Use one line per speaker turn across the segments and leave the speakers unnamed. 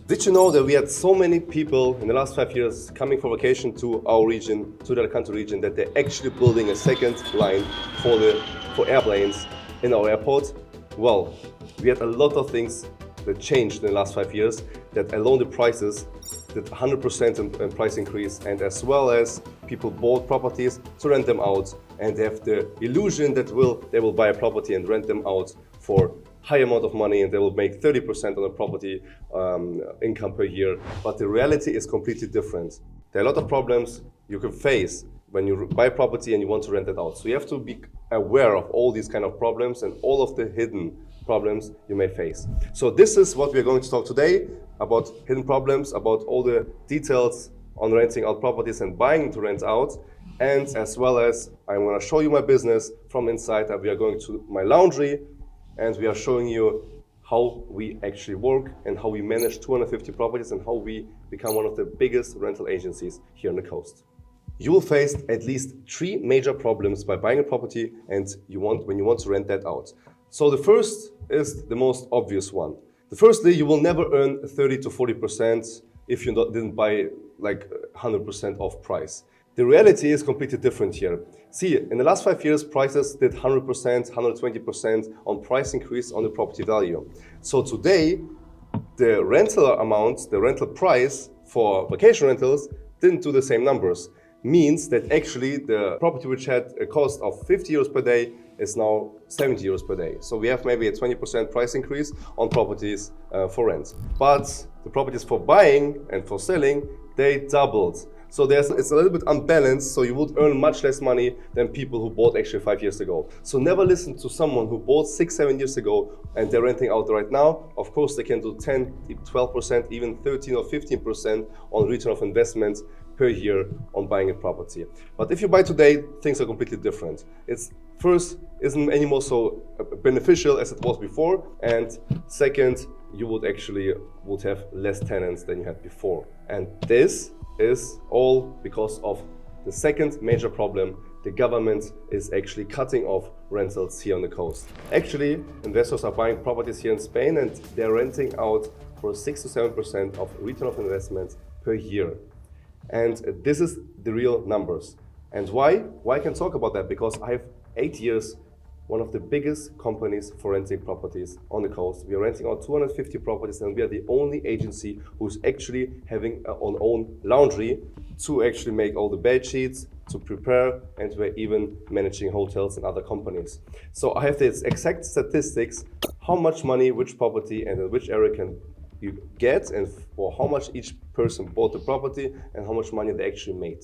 Did you know that we had so many people in the last 5 years coming for vacation to our region, to the country region, that they're actually building a second line for airplanes in our airport? Well, we had a lot of things that changed in the last 5 years, that alone the prices did 100% in price increase, and as well as people bought properties to rent them out, and they have the illusion that they will buy a property and rent them out for high amount of money, and they will make 30% on the property income per year. But the reality is completely different. There are a lot of problems you can face when you buy property and you want to rent it out. So you have to be aware of all these kind of problems and all of the hidden problems you may face. So this is what we're going to talk today about: hidden problems, about all the details on renting out properties and buying to rent out. And as well as I'm going to show you my business from inside, and we are going to my laundry, and we are showing you how we actually work and how we manage 250 properties and how we become one of the biggest rental agencies here on the coast. You will face at least 3 major problems by buying a property and when you want to rent that out. So the first is the most obvious one. Firstly, you will never earn 30 to 40% if you didn't buy like 100% off price. The reality is completely different here. See, in the last 5 years, prices did 100%, 120% on price increase on the property value. So today, the rental amount, the rental price for vacation rentals didn't do the same numbers. Means that actually the property which had a cost of 50 euros per day is now 70 euros per day. So we have maybe a 20% price increase on properties for rent. But the properties for buying and for selling, they doubled. So it's a little bit unbalanced, so you would earn much less money than people who bought actually 5 years ago. So never listen to someone who bought 6-7 years ago and they're renting out right now. Of course, they can do 10, 12%, even 13 or 15% on return of investment per year on buying a property. But if you buy today, things are completely different. It's first, isn't anymore so beneficial as it was before, and second, you would have less tenants than you had before. And this is all because of the second major problem. The government is actually cutting off rentals here on the coast. Actually, investors are buying properties here in Spain and they're renting out for 6 to 7% of return of investment per year. And this is the real numbers. And why? Why I can talk about that? Because I have 8 years, one of the biggest companies for renting properties on the coast. We are renting out 250 properties, and we are the only agency who's actually having our own laundry to actually make all the bed sheets, to prepare, and we're even managing hotels and other companies. So I have the exact statistics, how much money, which property, and in which area can you get, and for how much each person bought the property and how much money they actually made.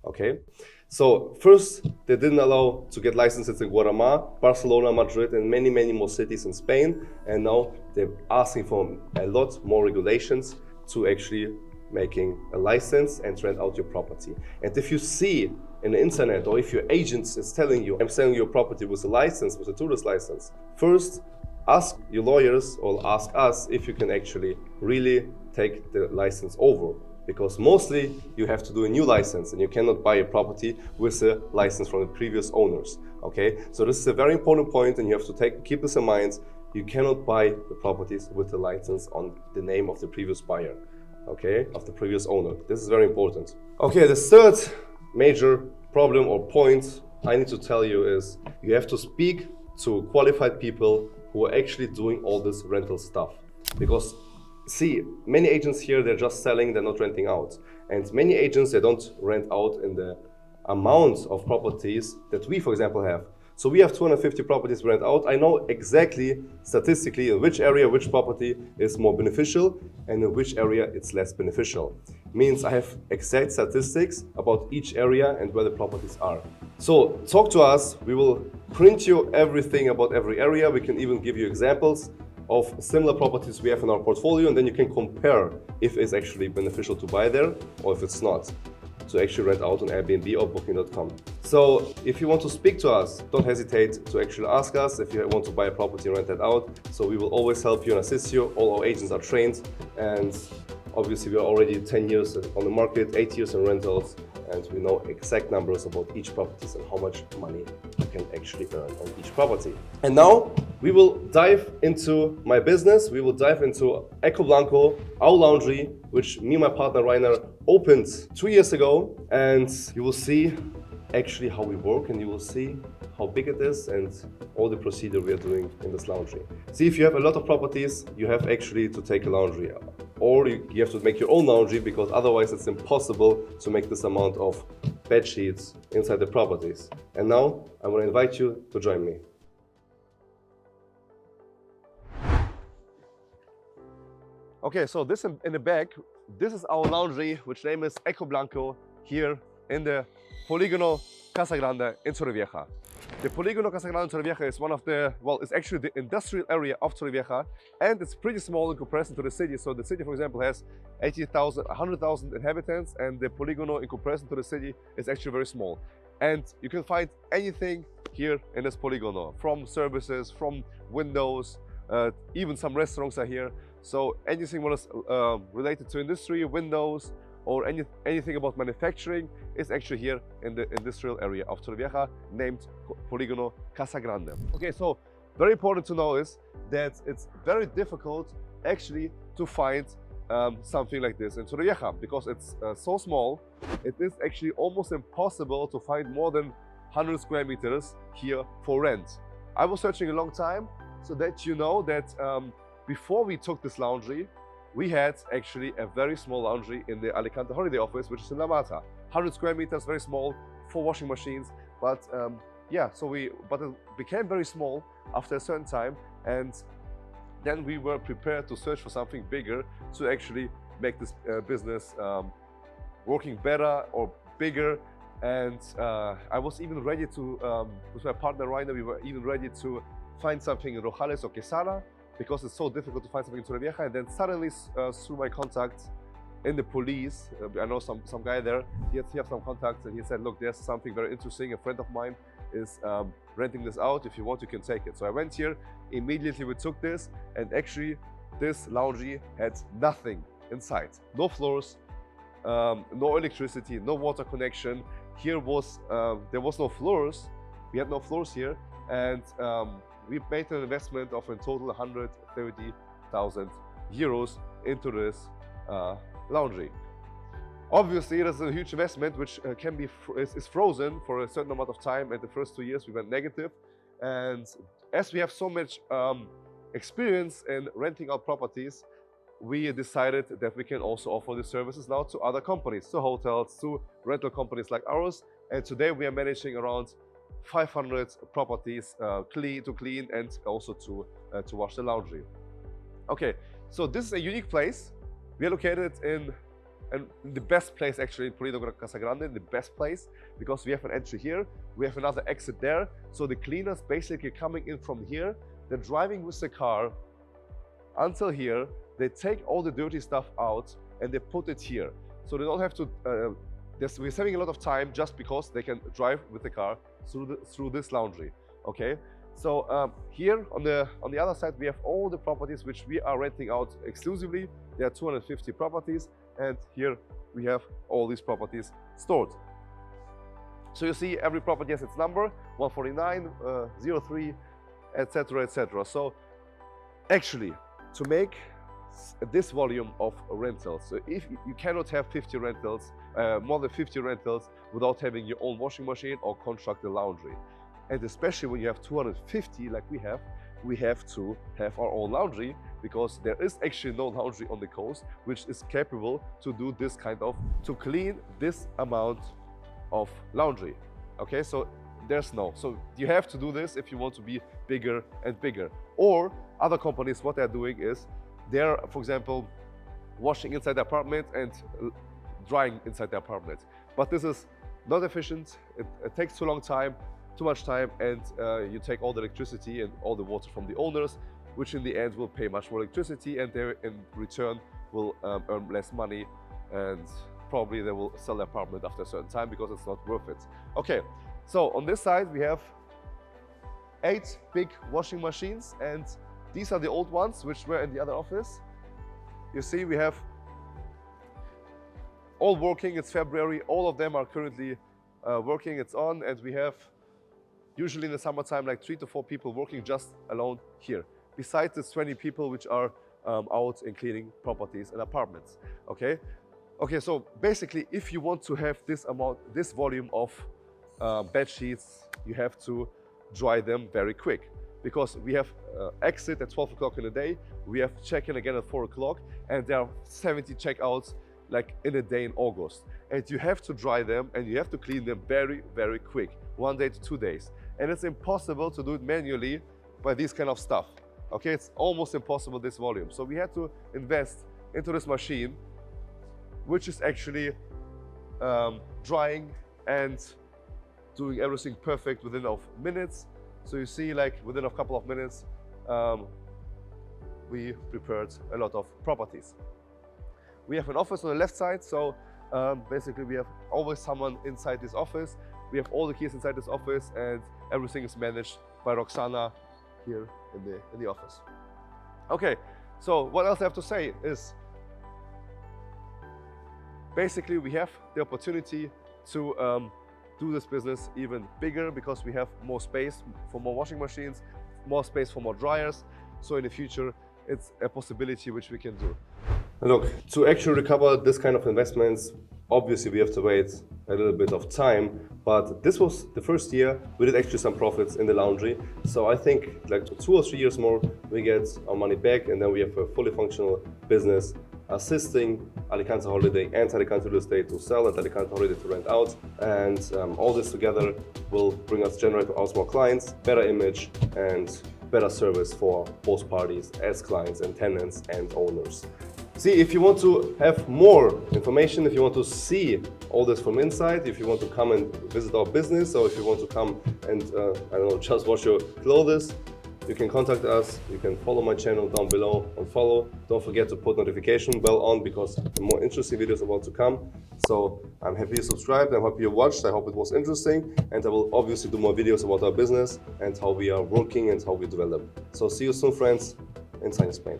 Okay, so first they didn't allow to get licenses in Guatemala, Barcelona, Madrid, and many more cities in Spain, and now they're asking for a lot more regulations to actually making a license and rent out your property. And if you see in the internet, or if your agent is telling you, I'm selling your property with a license, with a tourist license, first ask your lawyers or ask us if you can actually really take the license over. Because mostly you have to do a new license and you cannot buy a property with a license from the previous owners. Okay, so this is a very important point, and you have to keep this in mind. You cannot buy the properties with the license on the name of the previous buyer, okay, of the previous owner. This is very important. Okay, the third major problem or point I need to tell you is you have to speak to qualified people who are actually doing all this rental stuff. Because see, many agents here, they're just selling, they're not renting out. And many agents, they don't rent out in the amount of properties that we, for example, have. So we have 250 properties rent out. I know exactly, statistically, in which area, which property is more beneficial and in which area it's less beneficial. Means I have exact statistics about each area and where the properties are. So talk to us, we will print you everything about every area. We can even give you examples of similar properties we have in our portfolio, and then you can compare if it's actually beneficial to buy there or if it's not, to actually rent out on Airbnb or Booking.com. So if you want to speak to us, don't hesitate to actually ask us if you want to buy a property and rent that out. So we will always help you and assist you. All our agents are trained, and obviously we are already 10 years on the market, 8 years in rentals, and we know exact numbers about each property and how much money you can actually earn on each property. And now We will dive into my business. We will dive into Eco Blanco, our laundry, which me and my partner Rainer opened 2 years ago. And you will see actually how we work, and you will see how big it is and all the procedure we are doing in this laundry. See, if you have a lot of properties, you have actually to take a laundry, or you have to make your own laundry, because otherwise it's impossible to make this amount of bed sheets inside the properties. And now I want to invite you to join me. Okay, so this in the back, this is our laundry, which name is Eco Blanco, here in the Polígono Casa Grande in Torrevieja. The Polígono Casa Grande in Torrevieja is one of the, well, it's actually the industrial area of Torrevieja, and it's pretty small in comparison to the city. So the city, for example, has 80,000, 100,000 inhabitants, and the Polígono in comparison to the city is actually very small. And you can find anything here in this Polígono, from services, from windows, even some restaurants are here. So anything what is related to industry, windows, or anything about manufacturing is actually here in the industrial area of Torrevieja, named Polígono Casa Grande. Okay, so very important to know is that it's very difficult actually to find something like this in Torrevieja, because it's so small. It is actually almost impossible to find more than 100 square meters here for rent. I was searching a long time, so that you know that before we took this laundry, we had actually a very small laundry in the Alicante holiday office, which is in La Mata. 100 square meters, very small, 4 washing machines. But yeah, but it became very small after a certain time, and then we were prepared to search for something bigger to actually make this business working better or bigger. And I was even ready to, with my partner Rainer, we were even ready to find something in Rojales or Quesada, because it's so difficult to find something in Torrevieja. And then suddenly, through my contacts in the police, I know some guy there, he has some contacts, and he said, look, there's something very interesting. A friend of mine is renting this out. If you want, you can take it. So I went here, immediately we took this, and actually this laundry had nothing inside. No floors, no electricity, no water connection. Here was, there was no floors. We had no floors here. And we made an investment of in total 130,000 euros into this laundry. Obviously, it is a huge investment which can be is frozen for a certain amount of time. And the first 2 years we went negative. And as we have so much experience in renting out properties, we decided that we can also offer these services now to other companies, to hotels, to rental companies like ours. And today we are managing around 500 properties to clean and also to wash the laundry. Okay, so this is a unique place. We are located in the best place actually in Polígono Casa Grande, the best place, because we have an entry here, we have another exit there. So the cleaners basically coming in from here, they're driving with the car until here, they take all the dirty stuff out and they put it here. So they don't have to, we're saving a lot of time just because they can drive with the car through this laundry. Okay, so here on the other side we have all the properties which we are renting out exclusively. There are 250 properties, and here we have all these properties stored. So you see every property has its number, 149, 03, etc, etc. So actually, to make this volume of rentals, so if you cannot have 50 rentals, more than 50 rentals without having your own washing machine or construct the laundry. And especially when you have 250 like we have to have our own laundry, because there is actually no laundry on the coast which is capable to do this kind of, to clean this amount of laundry. Okay, so there's no, so you have to do this if you want to be bigger and bigger. Or other companies, what they're doing is they're, for example, washing inside the apartment and drying inside the apartment. But this is not efficient. It takes too much time, and you take all the electricity and all the water from the owners, which in the end will pay much more electricity, and they in return will earn less money, and probably they will sell the apartment after a certain time because it's not worth it. Okay, so on this side we have 8 big washing machines, and these are the old ones which were in the other office. You see, we have all working. It's February. All of them are currently working. It's on, and we have usually in the summertime, like 3 to 4 people working just alone here. Besides the 20 people which are out and cleaning properties and apartments, okay? Okay, so basically, if you want to have this volume of bed sheets, you have to dry them very quick, because we have exit at 12 o'clock in the day, we have check-in again at 4 o'clock, and there are 70 checkouts like in a day in August. And you have to dry them and you have to clean them very, very quick, 1 day to 2 days. And it's impossible to do it manually by this kind of stuff. Okay, it's almost impossible, this volume. So we had to invest into this machine, which is actually drying and doing everything perfect within minutes. So you see, like within a couple of minutes, we prepared a lot of properties. We have an office on the left side, so basically we have always someone inside this office. We have all the keys inside this office, and everything is managed by Roxana here in the office. Okay, so what else I have to say is, basically we have the opportunity to do this business even bigger, because we have more space for more washing machines, more space for more dryers. So in the future, it's a possibility which we can do. Look, to actually recover this kind of investments, obviously we have to wait a little bit of time, but this was the first year we did actually some profits in the laundry. So I think like 2 or 3 years more, we get our money back, and then we have a fully functional business assisting Alicante Holiday and Alicante Real Estate to sell, and Alicante Holiday to rent out. And all this together will generate us more clients, better image, and better service for both parties as clients and tenants and owners. See, if you want to have more information, if you want to see all this from inside, if you want to come and visit our business, or if you want to come and, I don't know, just wash your clothes, you can contact us. You can follow my channel down below and follow. Don't forget to put notification bell on, because the more interesting videos are about to come. So I'm happy you subscribed. I'm happy you watched. I hope it was interesting. And I will obviously do more videos about our business and how we are working and how we develop. So see you soon, friends, in sunny Spain.